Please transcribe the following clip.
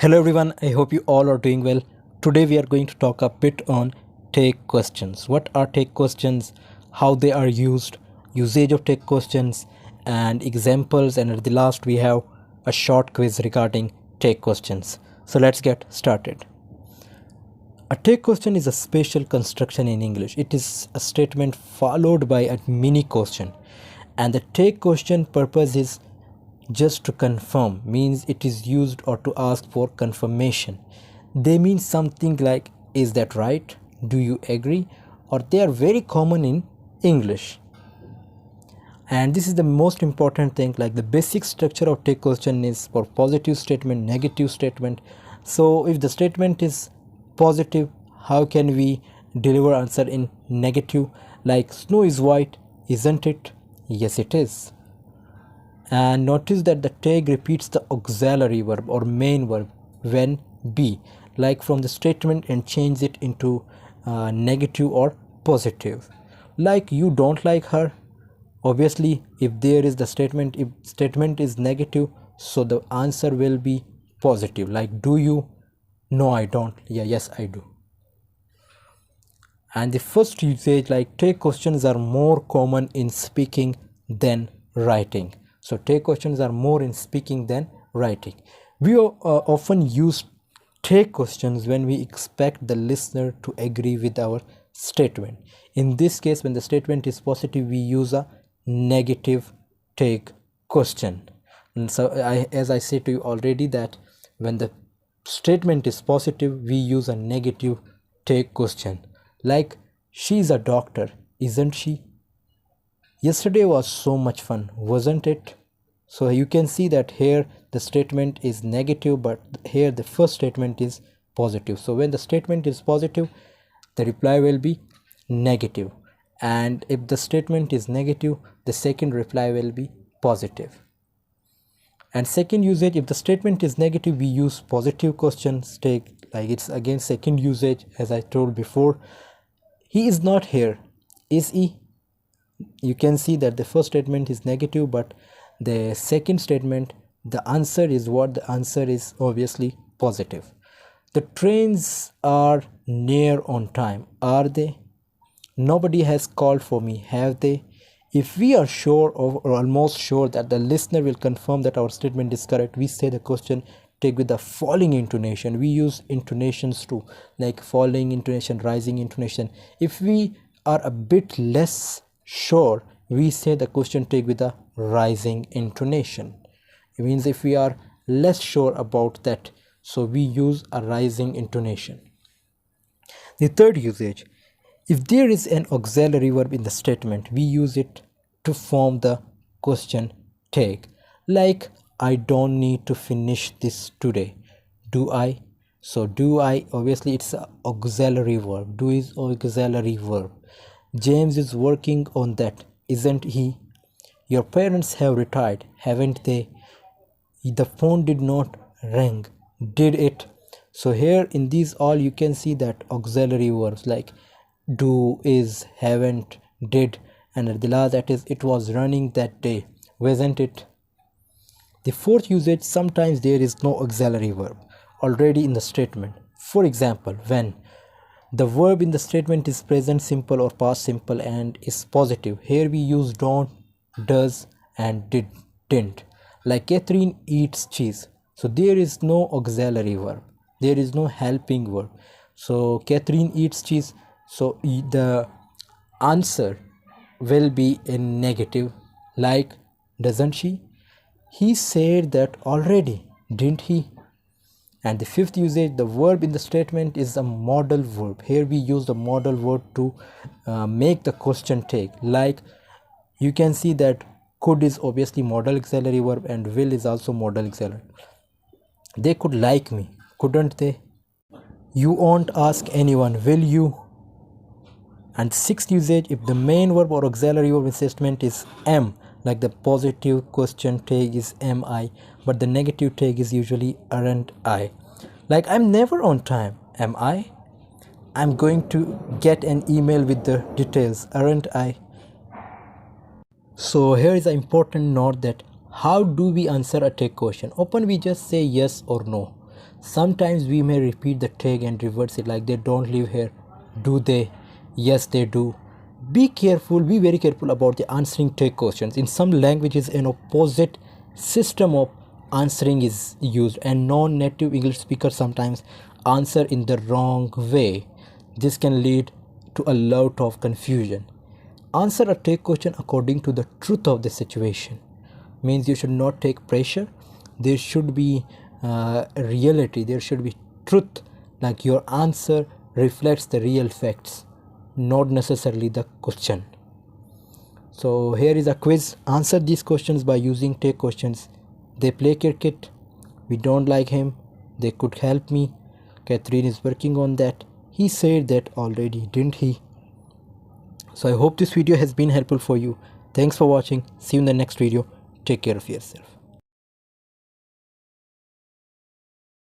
Hello everyone, I hope you all are doing well. Today we are going to talk a bit on take questions. What are take questions, how they are used, usage of take questions, and examples, and at the last we have a short quiz regarding take questions. So let's get started. A take question is a special construction in English. It is a statement followed by a mini question, and the take question purpose is just to confirm, means it is used or to ask for confirmation. They mean something like, is that right? Do you agree? Or they are very common in English. And this is the most important thing, like the basic structure of take question is for positive statement, negative statement. So if the statement is positive, how can we deliver answer in negative? Like snow is white, isn't it? Yes, it is. And notice that the tag repeats the auxiliary verb or main verb when be, like from the statement, and change it into negative or positive. Like you don't like her. Obviously, if there is the statement, if statement is negative, so the answer will be positive. Like, do you? No, I don't. Yeah, yes, I do. And the first usage, like take questions are more common in speaking than writing. So take questions are more in speaking than writing. We often use take questions when we expect the listener to agree with our statement. In this case, when the statement is positive, we use a negative take question. And so as I said to you already, that when the statement is positive, we use a negative take question. Like, she's a doctor, isn't she? Yesterday was so much fun, wasn't it? So you can see that here the statement is negative, but here the first statement is positive. So when the statement is positive, the reply will be negative. And if the statement is negative, the second reply will be positive. And second usage, if the statement is negative, we use positive questions take, like it's again second usage. As I told before, he is not here, is he? You can see that the first statement is negative, but the second statement, the answer is what? The answer is obviously positive. The trains are near on time, are they? Nobody has called for me, have they? If we are sure or almost sure that the listener will confirm that our statement is correct, we say the question take with the falling intonation. We use intonations too, like falling intonation, rising intonation. If we are a bit less sure, we say the question take with a rising intonation. It means if we are less sure about that, so we use a rising intonation. The third usage, if there is an auxiliary verb in the statement, we use it to form the question take. Like, I don't need to finish this today, do I? So do I, obviously it's an auxiliary verb. Do is auxiliary verb. James is working on that, isn't he? Your parents have retired, haven't they? The phone did not ring, did it? So here in these all you can see that auxiliary verbs like do, is, haven't, did, and at the last that is it was running that day, wasn't it? The fourth usage, sometimes there is no auxiliary verb already in the statement. For example, when the verb in the statement is present simple or past simple and is positive, here we use don't, does, and didn't. Like Catherine eats cheese, so there is no auxiliary verb, there is no helping verb. So Catherine eats cheese, so the answer will be in negative. Like, doesn't she? He said that already, didn't he? And the fifth usage, the verb in the statement is a modal verb. Here we use the modal verb to make the question take. Like you can see that could is obviously modal auxiliary verb and will is also modal auxiliary. They could like me, couldn't they? You won't ask anyone, will you? And sixth usage, if the main verb or auxiliary verb in statement is am, like the positive question tag is am I, but the negative tag is usually aren't I. Like I'm never on time, am I? I'm going to get an email with the details, aren't I? So here is an important note that how do we answer a take question? Often we just say yes or no. Sometimes we may repeat the take and reverse it, like they don't live here. Do they? Yes, they do. Be careful, be very careful about the answering take questions. In some languages, an opposite system of answering is used, and non-native English speakers sometimes answer in the wrong way. This can lead to a lot of confusion. Answer a take question according to the truth of the situation. Means you should not take pressure. There should be reality, there should be truth, like your answer reflects the real facts, not necessarily the question. So here is a quiz. Answer these questions by using take questions. They play cricket. We don't like him. They could help me. Catherine is working on that. He said that already, didn't he? So I hope this video has been helpful for you. Thanks for watching. See you in the next video. Take care of yourself.